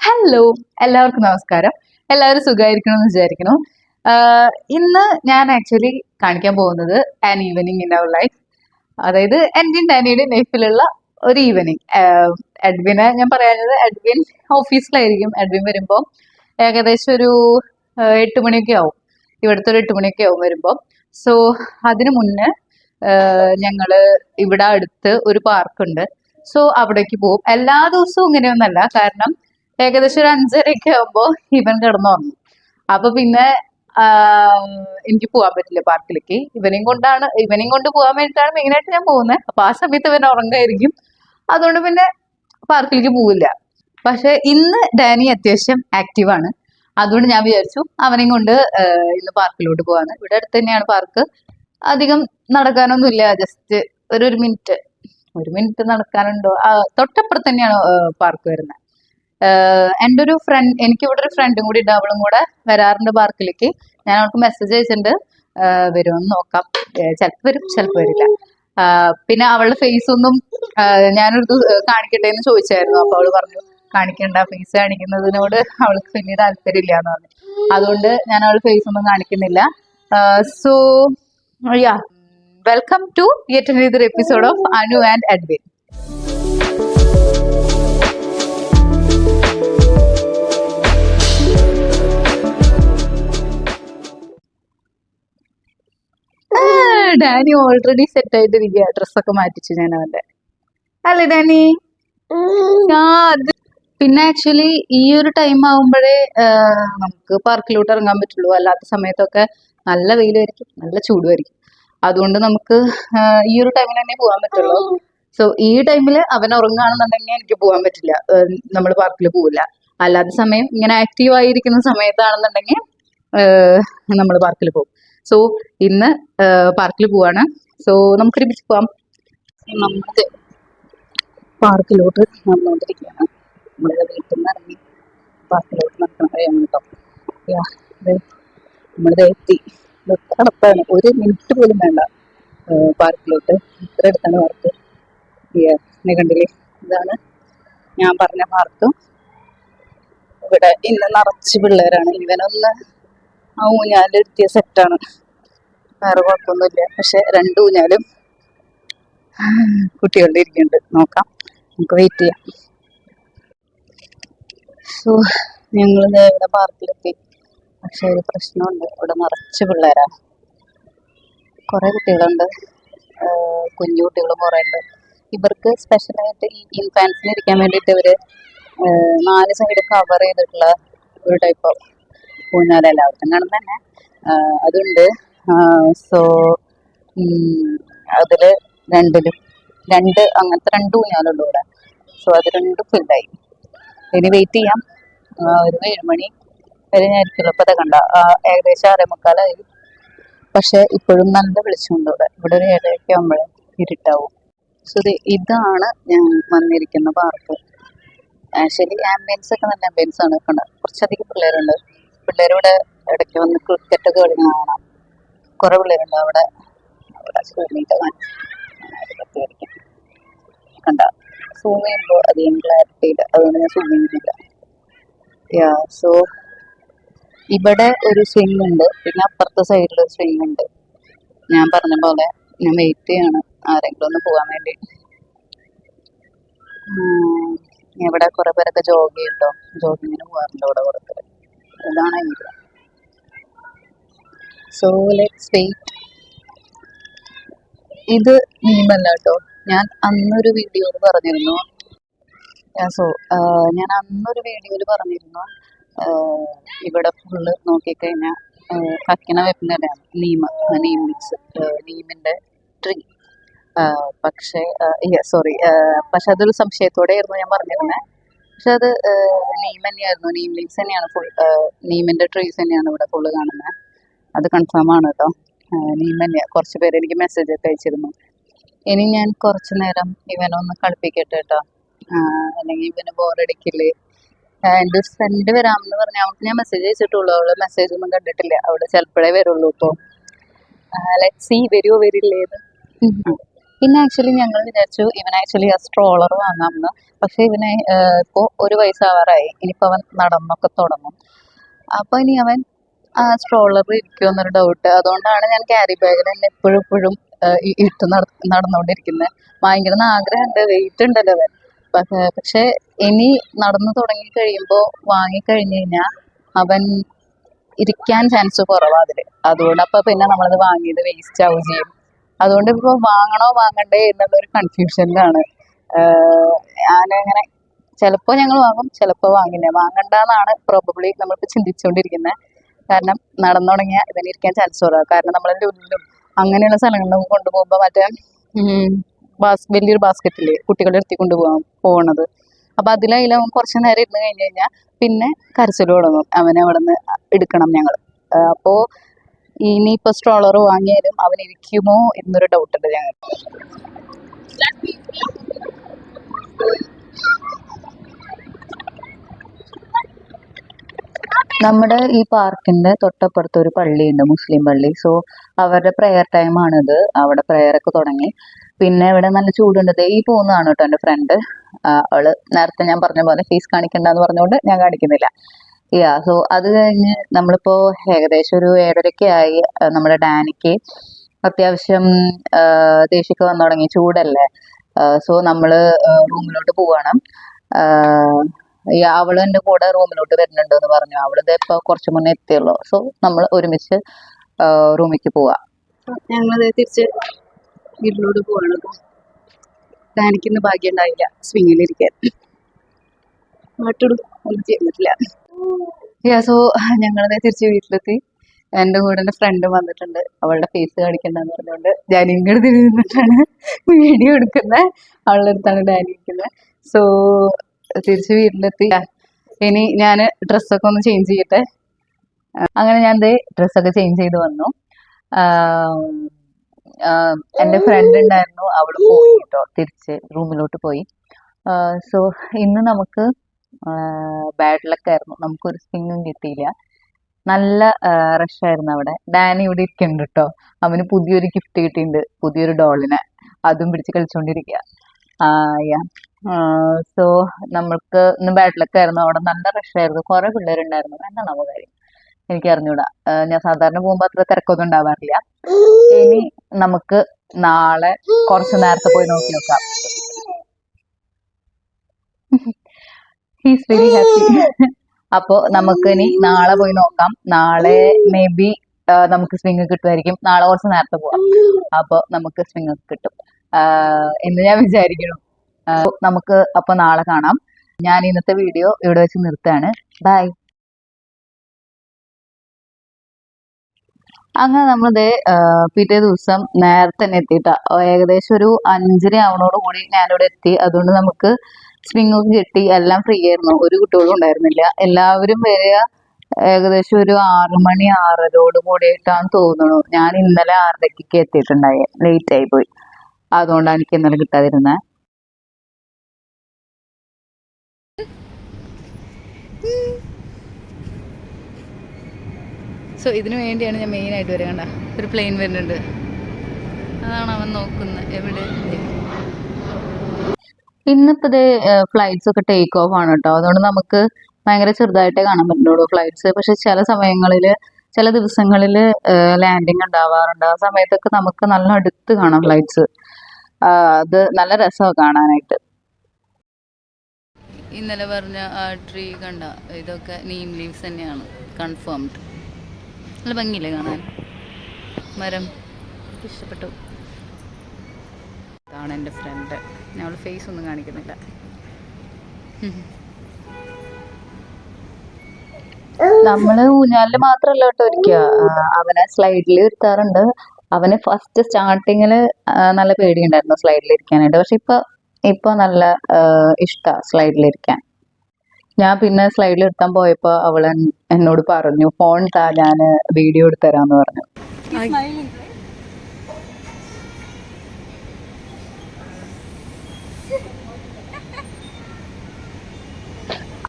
Hello, എല്ലാവർക്കും നമസ്കാരം. എല്ലാവരും സുഖമായിരിക്കണം എന്ന് വിചാരിക്കണം. ഇന്ന് ഞാൻ ആക്ച്വലി കാണിക്കാൻ പോകുന്നത് an evening in our life, അതായത് എൻ്റെയും ഡാനിയുടെയും ലൈഫിലുള്ള ഒരു ഈവനിങ്. എഡ്വിനെ ഞാൻ പറയാഞ്ഞത്, എഡ്വിൻ ഓഫീസിലായിരിക്കും. എഡ്വിൻ വരുമ്പോൾ ഏകദേശം ഒരു 8 മണിയൊക്കെ ആവും. ഇവിടുത്തെ ഒരു 8 മണിയൊക്കെ ആവും വരുമ്പോൾ. സോ അതിനു മുന്നേ ഞങ്ങള് ഇവിടെ അടുത്ത് ഒരു പാർക്കുണ്ട്. സോ അവിടേക്ക് പോകും. എല്ലാ ദിവസവും ഇങ്ങനെയൊന്നല്ല, കാരണം ഏകദേശം ഒരു 5:30 ആകുമ്പോൾ ഇവൻ കിടന്നുറങ്ങും. അപ്പൊ പിന്നെ എനിക്ക് പോകാൻ പറ്റില്ല പാർക്കിലേക്ക്. ഇവനെയും കൊണ്ട് പോകാൻ വേണ്ടിയിട്ടാണ് മെയിനായിട്ട് ഞാൻ പോകുന്നത്. അപ്പൊ ആ സമയത്ത് ഇവൻ ഉറങ്ങായിരിക്കും. അതുകൊണ്ട് പിന്നെ പാർക്കിലേക്ക് പോവില്ല. പക്ഷെ ഇന്ന് ഡാനി അത്യാവശ്യം ആക്റ്റീവാണ്. അതുകൊണ്ട് ഞാൻ വിചാരിച്ചു അവനെയും കൊണ്ട് ഇന്ന് പാർക്കിലോട്ട് പോകാന്ന്. ഇവിടെ അടുത്ത് തന്നെയാണ് പാർക്ക്. അധികം നടക്കാനൊന്നുമില്ല, ജസ്റ്റ് ഒരു മിനിറ്റ് നടക്കാനുണ്ടോ. തൊട്ടപ്പുറത്ത് തന്നെയാണ് പാർക്ക് വരുന്നത്. എൻ്റെ ഒരു ഫ്രണ്ട്, എനിക്കിവിടെ ഒരു ഫ്രണ്ടും കൂടി ഉണ്ട്. അവളും കൂടെ വരാറുണ്ട് പാർക്കിലേക്ക്. ഞാൻ അവൾക്ക് മെസ്സേജ് അയച്ചിട്ടുണ്ട്, വരുമെന്ന് നോക്കാം. ചിലപ്പോൾ വരും, ചിലപ്പോൾ വരില്ല. പിന്നെ അവളുടെ ഫേസ് ഒന്നും ഞാനൊരു കാണിക്കട്ടെ എന്ന് ചോദിച്ചായിരുന്നു. അപ്പൊ അവള് പറഞ്ഞു കാണിക്കണ്ട, ഫേസ് കാണിക്കുന്നതിനോട് അവൾക്ക് വലിയ താല്പര്യമില്ല എന്ന് പറഞ്ഞു. അതുകൊണ്ട് ഞാൻ അവളുടെ ഫേസ് ഒന്നും കാണിക്കുന്നില്ല. So yeah, welcome to yet another episode of Anu and Edwin. Danny already set ആയിട്ടിരിക്കുക. ഡ്രസ്സൊക്കെ മാറ്റിച്ചു ഞാൻ അവന്റെ. അല്ലേ ഡാനി? പിന്നെ ആക്ച്വലി ഈ ഒരു ടൈം ആകുമ്പോഴേ നമുക്ക് പാർക്കിലോട്ട് ഇറങ്ങാൻ പറ്റുള്ളൂ. അല്ലാത്ത സമയത്തൊക്കെ നല്ല വെയിലായിരിക്കും, നല്ല ചൂടുമായിരിക്കും. അതുകൊണ്ട് നമുക്ക് ഈ ഒരു ടൈമിൽ തന്നെ പോകാൻ പറ്റുള്ളൂ. സോ ഈ ടൈമിൽ അവൻ ഉറങ്ങുകയാണെന്നുണ്ടെങ്കിൽ എനിക്ക് പോകാൻ പറ്റില്ല, നമ്മൾ പാർക്കിൽ പോവില്ല. അല്ലാത്ത സമയം ഇങ്ങനെ ആക്റ്റീവ് ആയിരിക്കുന്ന സമയത്താണെന്നുണ്ടെങ്കിൽ നമ്മൾ പാർക്കിൽ പോകും. സോ ഇന്ന് പാർക്കിൽ പോവാണ്. സോ നമുക്ക് ഒരുമിച്ച് പോവാം. നമ്മുടെ പാർക്കിലോട്ട് നടന്നുകൊണ്ടിരിക്കുകയാണ്. നമ്മളുടെ വീട്ടിൽ നിന്ന് ഇറങ്ങി പാർക്കിലോട്ട് നടക്കണം അറിയാം കേട്ടോ. നമ്മളിത് എത്തി. അടുത്താണ്, ഒരു മിനിറ്റ് പോലും വേണ്ട പാർക്കിലോട്ട്. ഇത്ര അടുത്താണ് പാർക്ക്. കണ്ടില്ലേ, ഇതാണ് ഞാൻ പറഞ്ഞ പാർക്ക്. ഇവിടെ ഇന്ന് നിറച്ച് പിള്ളേരാണ്. ഇവനൊന്ന് ആ ഊഞ്ഞാലിരുത്തിയ സെറ്റാണ്, വേറെ കുഴപ്പമൊന്നുമില്ല. പക്ഷെ 2 ഊഞ്ഞാലും കുട്ടികളുടെ ഇരിക്കുന്നുണ്ട്. നോക്കാം, നമുക്ക് വെയിറ്റ് ചെയ്യാം. സോ ഞങ്ങൾ ഇവിടെ പാർക്കിലെത്തി. പക്ഷെ ഒരു പ്രശ്നമുണ്ട്, ഇവിടെ നിറച്ച് പിള്ളേരാണ്. കുറെ കുട്ടികളുണ്ട്, കുഞ്ഞു കുട്ടികളും കുറേ ഉണ്ട്. ഇവർക്ക് സ്പെഷ്യലായിട്ട് ഈ ഇൻഫാൻസിന് ഇരിക്കാൻ വേണ്ടിയിട്ട് ഇവര് 4 സൈഡ് കവർ ചെയ്തിട്ടുള്ള ഒരു ടൈപ്പ് ഓഫ് ഊഞ്ഞാൽ എല്ലാവർക്കും കാണുന്ന തന്നെ അതുണ്ട്. സോ അതില് അങ്ങനത്തെ 2 ഊഞ്ഞാലുണ്ട് ഇവിടെ. സോ അത് 2 ഫില്ലായി. ഇനി വെയിറ്റ് ചെയ്യാം. ഒരു 7 മണി വരെ ഞാൻ ഇരിക്കുള്ളൂ. അപ്പൊ അത് കണ്ട ഏകദേശം 6:45. പക്ഷെ ഇപ്പോഴും നല്ല വെളിച്ചമുണ്ട് ഇവിടെ ഒരു 7:30 ആകുമ്പോഴേ ഇരുട്ടാവും. സോ ഇതാണ് ഞാൻ വന്നിരിക്കുന്ന പാർക്ക്. ആക്ച്വലി ആംബിയൻസ് ഒക്കെ നല്ല ആംബിയൻസ് ആണ്. കണ്ട കുറച്ചധികം പിള്ളേരുണ്ട്. പിള്ളേരിവിടെ ഇടയ്ക്ക് വന്ന് ക്രിക്കറ്റ് ഒക്കെ കളിക്കുന്ന കാണാം. കുറെ പിള്ളേരുണ്ട് അവിടെ. കണ്ട സൂം ചെയ്യുമ്പോൾ അധികം ക്ലാരിറ്റി ഇല്ല, അതുകൊണ്ട് ഞാൻ സൂം ചെയ്യുന്നില്ല. സോ ഇവിടെ ഒരു സ്വിങ് ഉണ്ട്, പിന്നെ അപ്പുറത്തെ സൈഡിൽ ഒരു സ്വിങ് ഉണ്ട്. ഞാൻ പറഞ്ഞ പോലെ ഞാൻ വെയിറ്റ് ചെയ്യാണ് ആരെങ്കിലും ഒന്ന് പോകാൻ വേണ്ടി. ഇവിടെ കുറെ പേരൊക്കെ ജോഗിങ്ങിന് പോകാറുണ്ട് ഇവിടെ പുറത്ത്. ഇതാണ് എനിക്ക്. So let's wait. ഇത് നീമല്ല കേട്ടോ. ഞാൻ അന്നൊരു വീഡിയോയിൽ പറഞ്ഞിരുന്നു. ഇവിടെ ഫുള്ള് നോക്കിക്കഴിഞ്ഞാൽ കക്കിന വെപ്പിൻ്റെയാണ് നീം മിക്സ്, നീമിൻ്റെ ട്രീ. പക്ഷേ അതൊരു സംശയത്തോടെയായിരുന്നു ഞാൻ പറഞ്ഞിരുന്നത്. പക്ഷെ അത് നീം തന്നെയായിരുന്നു, നീം ലീവ്സ് തന്നെയാണ്. നീമിൻ്റെ ട്രീസ് തന്നെയാണ് ഇവിടെ ഫുള്ള് കാണുന്നത്. അത് കൺഫേം ആണ് കേട്ടോ, നീം തന്നെയാണ്. കുറച്ച് പേര് എനിക്ക് മെസ്സേജ് ഒക്കെ അയച്ചിരുന്നു. ഇനി ഞാൻ കുറച്ച് നേരം ഇവനൊന്ന് കളിപ്പിക്കട്ടെ കേട്ടോ, അല്ലെങ്കിൽ ഇവന് ബോറടിക്കില്ലേ. എൻ്റെ ഒരു ഫ്രണ്ട് വരാമെന്ന് പറഞ്ഞ അവൾക്ക് ഞാൻ മെസ്സേജ് അയച്ചിട്ടുള്ളൂ. അവള് മെസ്സേജ് ഒന്നും കണ്ടിട്ടില്ല. അവള് ചിലപ്പോഴേ വരുള്ളൂ. ഇപ്പോൾ ലെറ്റ്സ് സീ വരുമോ വരില്ലേന്ന്. പിന്നെ ആക്ച്വലി ഞങ്ങൾ വിചാരിച്ചു ഇവൻ ആക്ച്വലി ആ സ്ട്രോളർ വാങ്ങാമെന്ന്. പക്ഷെ ഇവനെ ഇപ്പോൾ 1 വയസ്സാവാറായി. ഇനിയിപ്പോൾ അവൻ നടന്നൊക്കെ തുടങ്ങും. അപ്പൊ ഇനി അവൻ ആ സ്ട്രോളർ ഇരിക്കുമോ എന്നൊരു ഡൗട്ട്. അതുകൊണ്ടാണ് ഞാൻ ക്യാരി ബാഗിൽ തന്നെ എപ്പോഴും എപ്പോഴും ഇട്ട് നടന്നുകൊണ്ടിരിക്കുന്നത്. വാങ്ങിക്കണം എന്ന് ആഗ്രഹമുണ്ട്, വെയിറ്റ് ഉണ്ടല്ലോ അവൻ. പക്ഷെ ഇനി നടന്നു തുടങ്ങി കഴിയുമ്പോൾ വാങ്ങിക്കഴിഞ്ഞു കഴിഞ്ഞാൽ അവൻ ഇരിക്കാൻ ചാൻസ് കുറവാ അതില്. അതുകൊണ്ട് അപ്പൊ പിന്നെ നമ്മളത് വാങ്ങിയത് വേസ്റ്റ് ആവുകയും ചെയ്യും. അതുകൊണ്ട് ഇപ്പൊ വാങ്ങണോ വാങ്ങണ്ടേ എന്നുള്ളൊരു കൺഫ്യൂഷനിലാണ്. ഞാനങ്ങനെ ചിലപ്പോ ഞങ്ങൾ വാങ്ങും, ചിലപ്പോ വാങ്ങില്ല. വാങ്ങണ്ടെന്നാണ് പ്രോബബ്ലി നമ്മളിപ്പോ ചിന്തിച്ചുകൊണ്ടിരിക്കുന്നത്. കാരണം നടന്നു തുടങ്ങിയാൽ ഇതിന് ഇരിക്കാൻ ചാൻസ് കുറവാണ്. കാരണം നമ്മൾ ലുല്ലും അങ്ങനെയുള്ള സ്ഥലങ്ങളിലും കൊണ്ടുപോകുമ്പോൾ മറ്റേ വലിയൊരു ബാസ്ക്കറ്റില് കുട്ടികളെ എടുത്തി പോകണത്. അപ്പൊ അതിലതിൽ അവൻ കുറച്ചു നേരം ഇരുന്ന് കഴിഞ്ഞ് കഴിഞ്ഞാൽ പിന്നെ കരച്ചിൽ തുടങ്ങും. അവനെ അവിടെ നിന്ന് എടുക്കണം ഞങ്ങൾ. അപ്പോ ഇനിയിപ്പോ സ്ട്രോളർ വാങ്ങിയാലും അവൻ ഇരിക്കുമോ എന്നൊരു ഡൗട്ട് ഉണ്ട് ഞങ്ങൾ. നമ്മുടെ ഈ പാർക്കിന്റെ തൊട്ടപ്പുറത്ത് ഒരു പള്ളിയുണ്ട്, മുസ്ലിം പള്ളി. സോ അവരുടെ പ്രെയർ ടൈം ആണിത്. അവിടെ പ്രെയർ ഒക്കെ തുടങ്ങി. പിന്നെ ഇവിടെ നല്ല ചൂടുണ്ട്. ഈ പോകുന്നതാണ് കേട്ടോ എൻ്റെ ഫ്രണ്ട്. അവള് നേരത്തെ ഞാൻ പറഞ്ഞ പോലെ ഫേസ് കാണിക്കണ്ടെന്ന് പറഞ്ഞുകൊണ്ട് ഞാൻ കാണിക്കുന്നില്ല. സോ അത് കഴിഞ്ഞ് നമ്മളിപ്പോ ഏകദേശം ഒരു 7:30 ആയി. നമ്മുടെ ഡാനിക്ക് അത്യാവശ്യം ദേഷ്യമൊക്കെ വന്നു തുടങ്ങി, ചൂടല്ലേ. സോ നമ്മള് റൂമിലോട്ട് പോവാണ്. അവള് എൻ്റെ കൂടെ റൂമിലോട്ട് വരുന്നുണ്ട് എന്ന് പറഞ്ഞു. അവളിത് ഇപ്പൊ കുറച്ചു മുന്നേ എത്തിയുള്ളൂ. സോ നമ്മൾ ഒരുമിച്ച് റൂമിലേക്ക് പോവാ. ഞങ്ങളത് തിരിച്ച് വീട്ടിലോട്ട് പോവാണ്. ഡാനിക്കിന്ന് ഭാഗ്യം ഉണ്ടായില്ല സ്വിങ്ങിലിരിക്കാൻ. പാട്ടൊന്നും ഒന്നും ചെയ്യാൻ പറ്റില്ല. സോ ഞങ്ങളത് തിരിച്ച് വീട്ടിലെത്തി. എൻ്റെ കൂടെ എൻ്റെ ഫ്രണ്ട് വന്നിട്ടുണ്ട്. അവളുടെ ഫേസ് കാണിക്കണ്ടെന്ന് പറഞ്ഞുകൊണ്ട് ഞാൻ ഇങ്ങോട്ട് തിരിഞ്ഞിട്ടാണ് വീഡിയോ എടുക്കുന്നത്. അവളുടെ അടുത്താണ് ഡാനി ഇരിക്കുന്നത്. സോ തിരിച്ച് വീട്ടിലെത്തി. ഇനി ഞാൻ ഡ്രസ്സൊക്കെ ഒന്ന് ചേഞ്ച് ചെയ്യട്ടെ. അങ്ങനെ ഞാൻ ഡ്രസ്സൊക്കെ ചേഞ്ച് ചെയ്ത് വന്നു. എൻ്റെ ഫ്രണ്ട് ഉണ്ടായിരുന്നു, അവള് പോയി കേട്ടോ, തിരിച്ച് റൂമിലോട്ട് പോയി. സോ ഇന്ന് നമുക്ക് ബാഡ് ലക്ക് ആയിരുന്നു. നമുക്കൊരു സ്പിങ്ങും കിട്ടിയില്ല. നല്ല റഷായിരുന്നു അവിടെ. ഡാനി ഇവിടെ ഇരിക്കുന്നുണ്ട് കേട്ടോ. അവന് പുതിയൊരു ഗിഫ്റ്റ് കിട്ടിയിട്ടുണ്ട്, പുതിയൊരു ഡോളിനെ. അതും പിടിച്ച് കളിച്ചോണ്ടിരിക്കുക. സോ നമ്മൾക്ക് ഇന്ന് ബാഡ് ലക്ക് ആയിരുന്നു. അവിടെ നല്ല റഷായിരുന്നു, കുറെ പിള്ളേരുണ്ടായിരുന്നു. എന്താണാവോ കാര്യം എനിക്ക് അറിഞ്ഞൂടാ. ഞാൻ സാധാരണ പോകുമ്പോൾ അത്ര തിരക്കൊന്നും ഉണ്ടാവാറില്ല. ഇനി നമുക്ക് നാളെ കുറച്ച് നേരത്തെ പോയി നോക്കി നോക്കാം. He's very happy. അപ്പോ നമുക്ക് ഇനി നാളെ പോയി നോക്കാം. നാളെ മേ ബി നമുക്ക് സ്വിങ് കിട്ടുമായിരിക്കും. നാളെ കുറച്ച് നേരത്തെ പോവാം. അപ്പൊ നമുക്ക് സ്വിങ് കിട്ടും എന്ന് ഞാൻ വിചാരിക്കുന്നു. നമുക്ക് അപ്പൊ നാളെ കാണാം. ഞാൻ ഇന്നത്തെ വീഡിയോ ഇവിടെ വെച്ച് നിർത്തുകയാണ്. ബൈ. അങ്ങനെ നമ്മളിത് പിറ്റേ ദിവസം നേരത്തെ തന്നെ എത്തിയിട്ടാ. ഏകദേശം ഒരു 5:30 ആവണോട് കൂടി ഞാനിവിടെ എത്തി. അതുകൊണ്ട് നമുക്ക് സ്വിങ് ഒക്കെ കിട്ടി. എല്ലാം ഫ്രീ ആയിരുന്നു, ഒരു കുട്ടികളും ഉണ്ടായിരുന്നില്ല. എല്ലാവരും വരിക ഏകദേശം ഒരു 6 മണി 6:30 കൂടിയിട്ടാണ് തോന്നുന്നു. ഞാൻ ഇന്നലെ 6:30 എത്തിയിട്ടുണ്ടായി. ലേറ്റ് ആയി പോയി. അതുകൊണ്ടാണ് എനിക്ക് ഇന്നലെ കിട്ടാതിരുന്നത്. സോ ഇതിനു വേണ്ടിയാണ് ഞാൻ മെയിൻ ആയിട്ട് വരിക. കണ്ട ഒരു പ്ലെയിൻ വരുന്നുണ്ട്, അതാണ് അവൻ നോക്കുന്നത്. എവിടെ ഇന്നിപ്പോ ഇത് ഫ്ലൈറ്റ്സ് ഒക്കെ ടേക്ക് ഓഫ് ആണ് കേട്ടോ. അതുകൊണ്ട് നമുക്ക് ഭയങ്കര ചെറുതായിട്ടേ കാണാൻ പറ്റുള്ളൂ ഫ്ലൈറ്റ്സ്. പക്ഷെ ചില സമയങ്ങളിൽ, ചില ദിവസങ്ങളിൽ ലാൻഡിങ് ഉണ്ടാവാറുണ്ട്. ആ സമയത്തൊക്കെ നമുക്ക് നല്ല അടുത്ത് കാണാം ഫ്ലൈറ്റ്സ്. അത് നല്ല രസമാണ് കാണാനായിട്ട്. ഇന്നലെ പറഞ്ഞ ആ ട്രീ കണ്ട, ഇതൊക്കെ നീം ലീവ്സ് തന്നെയാണ്, കൺഫേംഡ്. നല്ല ഭംഗിയില്ലേ കാണാൻ മരം. ഇഷ്ടപ്പെട്ടു. ഇതാണ് എൻ്റെ ഫ്രണ്ട്. ഞങ്ങൾ ഫേസ് ഒന്നും കാണിക്കുന്നില്ല. നമ്മള് ഊഞ്ഞാലില് മാത്രല്ല കേട്ടോ ഇരിക്കുക, അവനെ സ്ലൈഡിൽ ഇരുത്താറുണ്ട്. അവന് ഫസ്റ്റ് സ്റ്റാർട്ടിങ്ങില് നല്ല പേടിയുണ്ടായിരുന്നു സ്ലൈഡിൽ ഇരിക്കാനായിട്ട്. പക്ഷെ ഇപ്പൊ നല്ല ഇഷ്ടാ സ്ലൈഡിലിരിക്കാൻ. ഞാൻ പിന്നെ സ്ലൈഡിൽ ഇരുത്താൻ പോയപ്പോ അവൾ എന്നോട് പറഞ്ഞു, ഫോൺ താ, ഞാൻ വീഡിയോ എടുത്തരാന്ന് പറഞ്ഞു.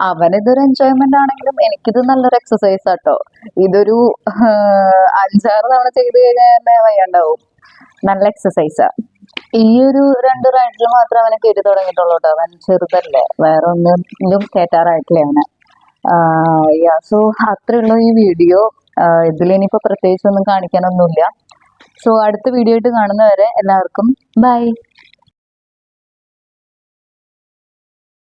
അവനിതൊരു എൻജോയ്മെന്റ് ആണെങ്കിലും എനിക്കിത് നല്ലൊരു എക്സസൈസ് ആട്ടോ. ഇതൊരു 5-6 തവണ ചെയ്ത് കഴിഞ്ഞാൽ തന്നെ വയ്യാണ്ടാവും. നല്ല എക്സസൈസാ. ഈ ഒരു 2 റൈഡിൽ മാത്രം അവനെ കയറ്റി തുടങ്ങിയിട്ടുള്ളൂ കേട്ടോ. അവൻ ചെറുതല്ലേ, വേറെ ഒന്നിലും കയറ്റാറായിട്ടില്ല അവനെ. സോ അത്രേ ഉള്ളൂ ഈ വീഡിയോ. ഇതിലിനിയിപ്പോൾ പ്രത്യേകിച്ച് ഒന്നും കാണിക്കാനൊന്നുമില്ല. സോ അടുത്ത വീഡിയോ ആയിട്ട് കാണുന്നവരെ എല്ലാവർക്കും ബൈ.